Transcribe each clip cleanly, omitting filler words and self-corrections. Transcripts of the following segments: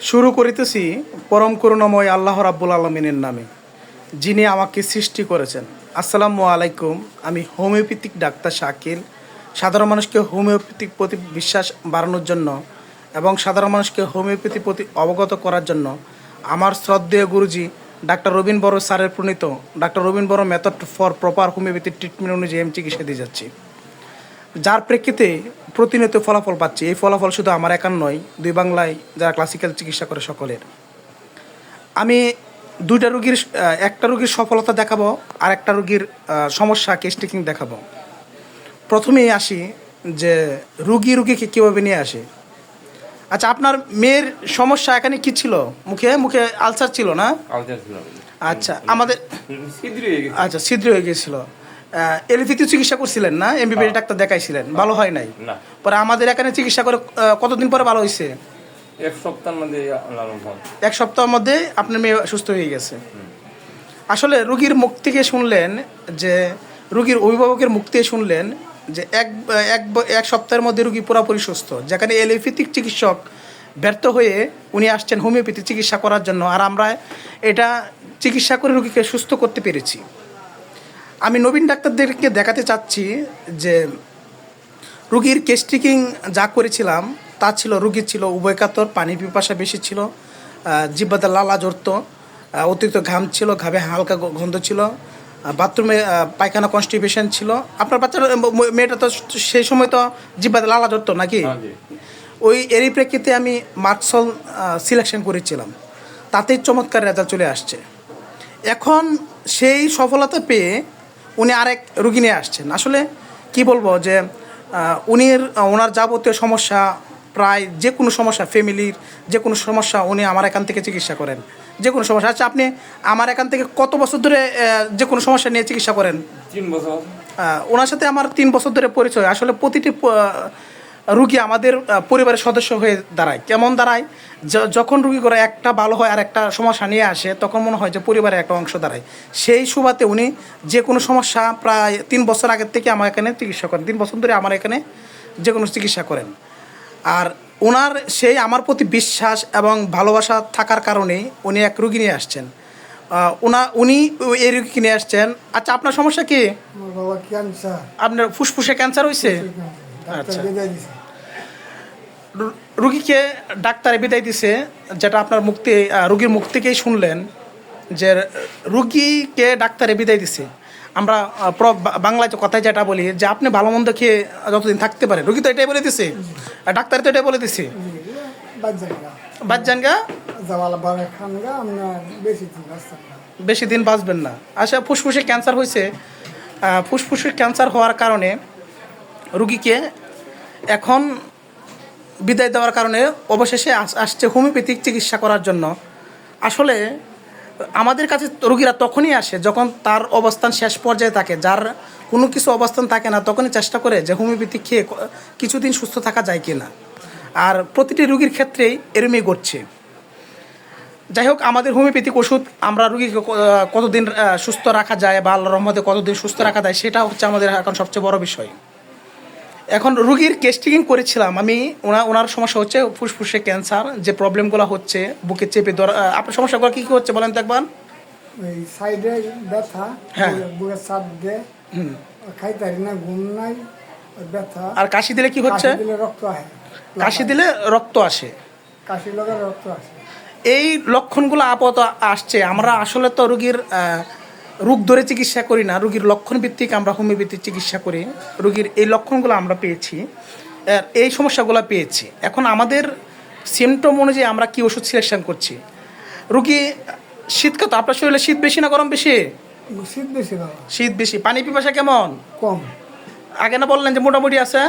শুরু করিতেছি পরম করুণাময় আল্লাহ রাব্বুল আলমিনের নামে, যিনি আমাকে সৃষ্টি করেছেন। আসসালামু আলাইকুম। আমি হোমিওপ্যাথিক ডাক্তার শাকিল। সাধারণ মানুষকে হোমিওপ্যাথিক প্রতি বিশ্বাস বাড়ানোর জন্য এবং সাধারণ মানুষকে হোমিওপ্যাথির প্রতি অবগত করার জন্য আমার শ্রদ্ধেয় গুরুজি ডাক্তার রবীন বড় স্যারের প্রণীত ডাক্তার রবীন বড় method for proper homeopathic treatment অনুযায়ী আমি চিকিৎসা দিয়ে যাচ্ছি, যার প্রেক্ষিতে প্রতিনিয়ত ফলাফল পাচ্ছি। এই ফলাফল শুধু আমার একার নয়, দুই বাংলায় যারা ক্লাসিক্যাল চিকিৎসা করে সকলের। আমি দুইটা রুগীর, একটা রুগীর সফলতা দেখাবো আর একটা রুগীর সমস্যা কেস টেকিং দেখাবো। প্রথমেই আসি যে রুগীকে কীভাবে নিয়ে আসে। আচ্ছা, আপনার মেয়ের সমস্যা এখানে কি ছিল? মুখে মুখে আলসার ছিল না? আচ্ছা, আমাদের ছিদ্র হয়ে গেছিল। এলোপ্যাথি চিকিৎসা করছিলেন না? এমবিবিএস ডাক্তার দেখাইছিলেন, ভালো হয় নাই। পরে আমাদের এখানে চিকিৎসা করে কতদিন পরে ভালো হয়েছে? এক সপ্তাহের মধ্যে আপনার মেয়ে সুস্থ হয়ে গেছে। আসলে রুগীর মুখ থেকে শুনলেন, যে রুগীর অভিভাবকের মুখ থেকে শুনলেন যে এক সপ্তাহের মধ্যে রুগী পুরোপুরি সুস্থ, যেখানে এলোপ্যাথিক চিকিৎসক ব্যর্থ হয়ে উনি আসছেন হোমিওপ্যাথি চিকিৎসা করার জন্য, আর আমরা এটা চিকিৎসা করে রুগীকে সুস্থ করতে পেরেছি। আমি নবীন ডাক্তারদেরকে দেখাতে চাচ্ছি যে রুগীর কেস টেকিং যা করেছিলাম তা ছিল, রুগীর ছিল উভয়কাতর, পানি পিপাসা বেশি ছিল, জিহ্বাতে লালা জড়ত, অতিরিক্ত ঘাম ছিল, ঘামে হালকা গন্ধ ছিল, বাথরুমে পায়খানা কনস্টিপেশন ছিল। আপনার বাচ্চার মেয়েটা তো সেই সময় তো জিহ্বাতে লালা জড়ত নাকি? এরই প্রেক্ষিতে আমি মার্কসল সিলেকশন করেছিলাম, তাতেই চমৎকার রেজাল্ট চলে আসছে। এখন সেই সফলতা পেয়ে উনি আরেক রুগী নিয়ে আসছেন। আসলে কি বলবো, যে ওনার যাবতীয় সমস্যা, প্রায় যে কোনো সমস্যা, ফ্যামিলির যে কোনো সমস্যা উনি আমার এখান থেকে চিকিৎসা করেন, যে কোনো সমস্যা। আচ্ছা, আপনি আমার এখান থেকে কত বছর ধরে যে কোনো সমস্যা নিয়ে চিকিৎসা করেন? 3 বছর। ওনার সাথে আমার 3 বছর ধরে পরিচয়। আসলে প্রতিটি রুগী আমাদের পরিবারের সদস্য হয়ে দাঁড়ায়। কেমন দাঁড়ায়? যখন রুগী করে একটা ভালো হয় আর একটা সমস্যা নিয়ে আসে, তখন মনে হয় যে পরিবারের একটা অংশ দাঁড়ায়। সেই সুবাদে উনি যে কোনো সমস্যা প্রায় 3 বছর আগের থেকে আমার এখানে চিকিৎসা করেন। 3 বছর ধরে আমার এখানে যে কোনো চিকিৎসা করেন। আর ওনার সেই আমার প্রতি বিশ্বাস এবং ভালোবাসা থাকার কারণেই উনি এক রুগী নিয়ে আসছেন। উনি এই রুগীকে নিয়ে আসছেন। আচ্ছা, আপনার সমস্যা কি? আপনার ফুসফুসে ক্যান্সার হয়েছে? আচ্ছা, রুগীকে ডাক্তারে বিদায় দিছে, যেটা আপনার রুগীর মুখ থেকেই শুনলেন যে রুগীকে ডাক্তারে বিদায় দিছে। আমরা বাংলায় কথায় যেটা বলি যে আপনি ভালো মন্দ খেয়ে যতদিন থাকতে পারেন, রুগী তো এটাই বলে দিছে, ডাক্তার তো এটাই বলে দিছে, বাচ্চানগা বেশি দিন বাঁচবেন না। আচ্ছা, ফুসফুসে ক্যান্সার হয়েছে। ফুসফুসের ক্যান্সার হওয়ার কারণে রুগীকে এখন বিদায় দেওয়ার কারণে অবশেষে আসছে হোমিওপ্যাথিক চিকিৎসা করার জন্য। আসলে আমাদের কাছে রুগীরা তখনই আসে যখন তার অবস্থান শেষ পর্যায়ে থাকে, যার কোনো কিছু অবস্থান থাকে না, তখনই চেষ্টা করে যে হোমিওপ্যাথি খেয়ে কিছুদিন সুস্থ থাকা যায় কি না। আর প্রতিটি রুগীর ক্ষেত্রেই এরমই ঘটছে। যাই হোক, আমাদের হোমিওপ্যাথিক ওষুধ আমরা রুগীকে কতদিন সুস্থ রাখা যায় বা আল্লাহর রহমতে কতদিন সুস্থ রাখা যায়, সেটা হচ্ছে আমাদের এখন সবচেয়ে বড় বিষয়। এখন রুগীর কেস টেকিং করেছিলাম আমি। ওনার সমস্যা হচ্ছে ফুসফুসে ক্যান্সার, যে প্রবলেমগুলো হচ্ছে বুকে চেপে ধরা। আপনার সমস্যাগুলো কী কী হচ্ছে বলেন তো একবার? সাইডে ব্যথা, হ্যাঁ, বুকের চাপ দিয়ে খাইতে পারি না, ঘুম নাই, ব্যথা। আর কাশি দিলে কি হচ্ছে? রক্ত আসে। কাশি দিলে রক্ত আসে, কাশির লগে রক্ত আসে। এই লক্ষণগুলো আপাতত আসছে। আমরা আসলে তো রুগীর রোগ ধরে চিকিৎসা করি না, রুগীর লক্ষণ ভিত্তিক আমরা হোমিওপ্যাথিক চিকিৎসা করি। রুগীর এই লক্ষণগুলো আমরা পেয়েছি, এই সমস্যাগুলো পেয়েছি। এখন আমাদের সিমটম অনুযায়ী আমরা কি ওষুধ সিলেকশন করছি। রুগী শীতকাল, আপনার শরীরে শীত বেশি না গরম বেশি? শীত বেশি। শীত বেশি। পানি পিপাসা কেমন? কম। আগে না বললেন যে মোটামুটি আছে?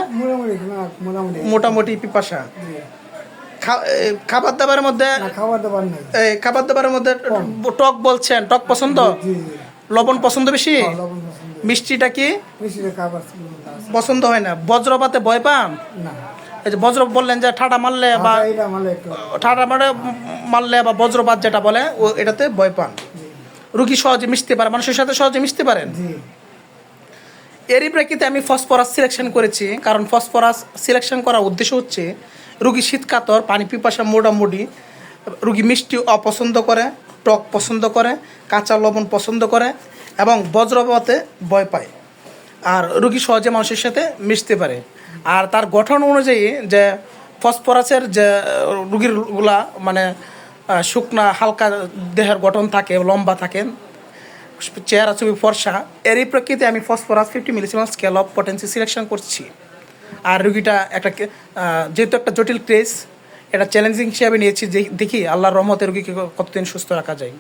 মোটামুটি পিপাসা। খাবার দাবারের মধ্যে খাবার দাবারের মধ্যে টক বলছেন, টক পছন্দ? লবণ পছন্দ বেশি? মিষ্টিটা কি পছন্দ হয় না? বজ্রপাতে ভয় পান? এই যে বজ্র বললেন যে ঠাডা মারলে বা বজ্রপাত যেটা বলে, এটাতে ভয় পান। রুগী সহজে মিশতে পারে, মানুষের সাথে সহজে মিশতে পারেন। এরই প্রেক্ষিতে আমি ফসফরাস সিলেকশন করেছি, কারণ ফসফরাস সিলেকশন করার উদ্দেশ্য হচ্ছে রুগী শীতকাতর, পানি পিপাসা মোটামুটি, রুগী মিষ্টি অপছন্দ করে, টক পছন্দ করে, কাঁচা লবণ পছন্দ করে এবং বজ্রপাতে ভয় পায়। আর রুগী সহজে মানুষের সাথে মিশতে পারে। আর তার গঠন অনুযায়ী যে ফসফরাসের যে রুগীরগুলা মানে শুকনা হালকা দেহের গঠন থাকে, লম্বা থাকেন, চেহারা ছবি ফর্সা, এরই প্রেক্ষিতে আমি phosphorus 50 millesimal scale of potency selection করছি। আর রুগীটা একটা যেহেতু একটা জটিল কেস, এটা চ্যালেঞ্জিং হিসাবে নিয়েছি, দেখি আল্লাহর রহমতে রুগীকে কতদিন সুস্থ রাখা যায়।